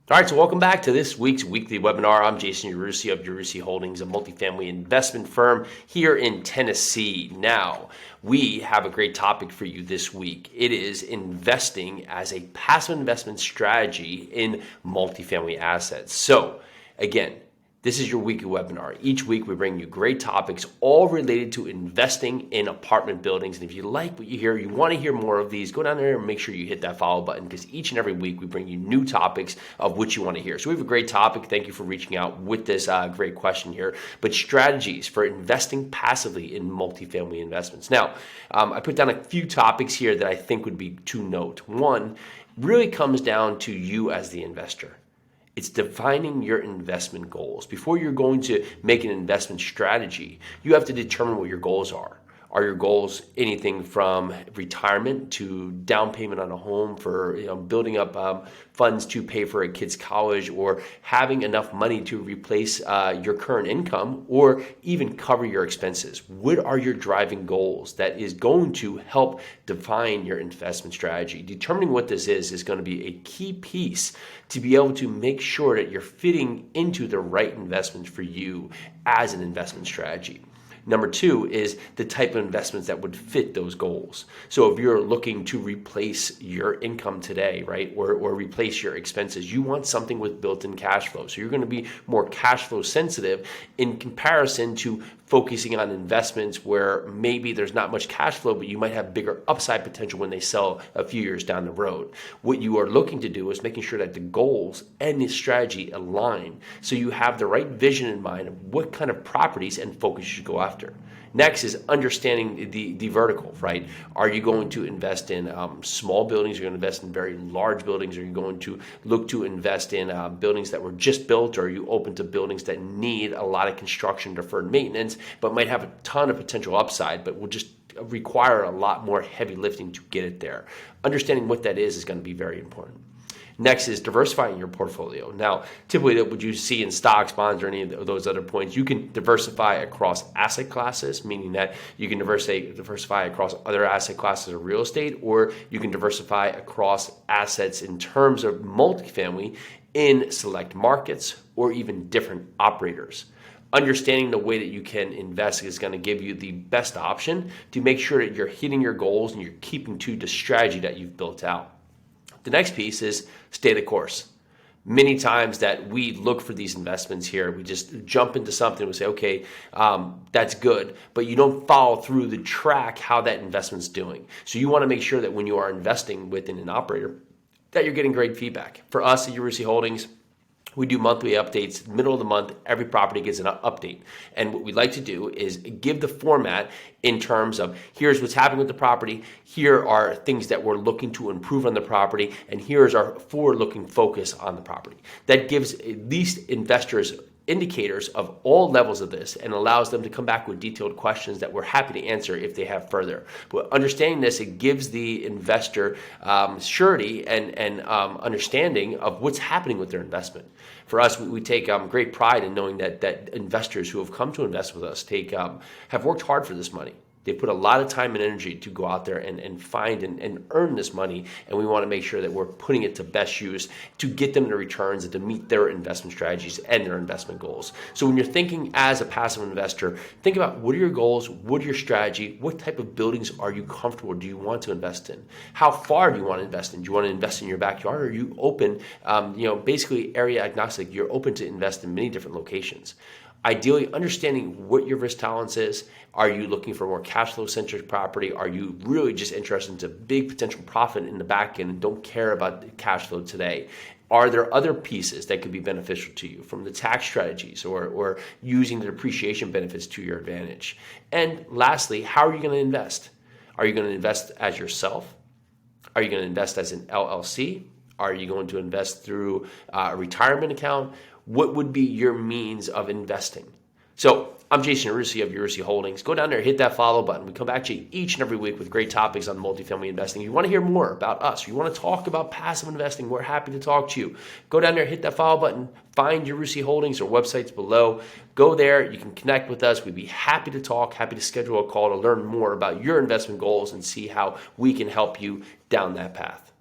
All right, so welcome back to this week's weekly webinar. I'm Jason Yarusi of Yarusi Holdings, a multifamily investment firm here in Tennessee. Now, we have a great topic for you this week. It is investing as a passive investment strategy in multifamily assets. So, again, this is your weekly webinar. Each week we bring you great topics all related to investing in apartment buildings. And if you like what you hear, you want to hear more of these, go down there and make sure you hit that follow button because each and every week we bring you new topics of which you want to hear. So we have a great topic. Thank you for reaching out with this great question here. But strategies for investing passively in multifamily investments. Now, I put down a few topics here that I think would be to note. One really comes down to you as the investor. It's defining your investment goals. Before you're going to make an investment strategy, you have to determine what your goals are. Are your goals anything from retirement to down payment on a home for building up funds to pay for a kid's college, or having enough money to replace your current income or even cover your expenses? What are your driving goals that is going to help define your investment strategy? Determining what this is going to be a key piece to be able to make sure that you're fitting into the right investment for you as an investment strategy. Number two is the type of investments that would fit those goals. So if you're looking to replace your income today, right, or replace your expenses, you want something with built-in cash flow. So you're going to be more cash flow sensitive in comparison to focusing on investments where maybe there's not much cash flow, but you might have bigger upside potential when they sell a few years down the road. What you are looking to do is making sure that the goals and the strategy align so you have the right vision in mind of what kind of properties and focus you should go after. Next is understanding the vertical, right? Are you going to invest in small buildings? Are you going to invest in very large buildings? Are you going to look to invest in buildings that were just built? Or are you open to buildings that need a lot of construction, deferred maintenance, but might have a ton of potential upside, but will just require a lot more heavy lifting to get it there? Understanding what that is going to be very important. Next is diversifying your portfolio. Now, typically what you see in stocks, bonds, or any of those other points, you can diversify across asset classes, meaning that you can diversify across other asset classes of real estate, or you can diversify across assets in terms of multifamily in select markets or even different operators. Understanding the way that you can invest is going to give you the best option to make sure that you're hitting your goals and you're keeping to the strategy that you've built out. The next piece is stay the course. Many times that we look for these investments here, we just jump into something and we say, okay, that's good, but you don't follow through the track how that investment's doing. So you want to make sure that when you are investing within an operator, that you're getting great feedback. For us at Yarusi Holdings, we do monthly updates. Middle of the month, every property gets an update. And what we like to do is give the format in terms of here's what's happening with the property, here are things that we're looking to improve on the property, and here's our forward-looking focus on the property. That gives at least investors indicators of all levels of this and allows them to come back with detailed questions that we're happy to answer if they have further. But understanding this, it gives the investor surety and understanding of what's happening with their investment. For us, we take great pride in knowing that investors who have come to invest with us have worked hard for this money. They put a lot of time and energy to go out there and find and earn this money, and we want to make sure that we're putting it to best use to get them the returns and to meet their investment strategies and their investment goals. So when you're thinking as a passive investor, think about what are your goals, what are your strategy, what type of buildings are you comfortable, do you want to invest in? How far do you want to invest in? Do you want to invest in your backyard, or are you open, basically area agnostic, you're open to invest in many different locations? Ideally, understanding what your risk tolerance is. Are you looking for more cash flow centric property? Are you really just interested into big potential profit in the back end and don't care about the cash flow today? Are there other pieces that could be beneficial to you from the tax strategies or using the depreciation benefits to your advantage? And lastly, how are you going to invest? Are you going to invest as yourself? Are you going to invest as an LLC? Are you going to invest through a retirement account? What would be your means of investing? So I'm Jason Yarusi of Yarusi Holdings. Go down there, hit that follow button. We come back to you each and every week with great topics on multifamily investing. If you want to hear more about us, you want to talk about passive investing, we're happy to talk to you. Go down there, hit that follow button, find Yarusi Holdings or websites below. Go there, you can connect with us. We'd be happy to talk, happy to schedule a call to learn more about your investment goals and see how we can help you down that path.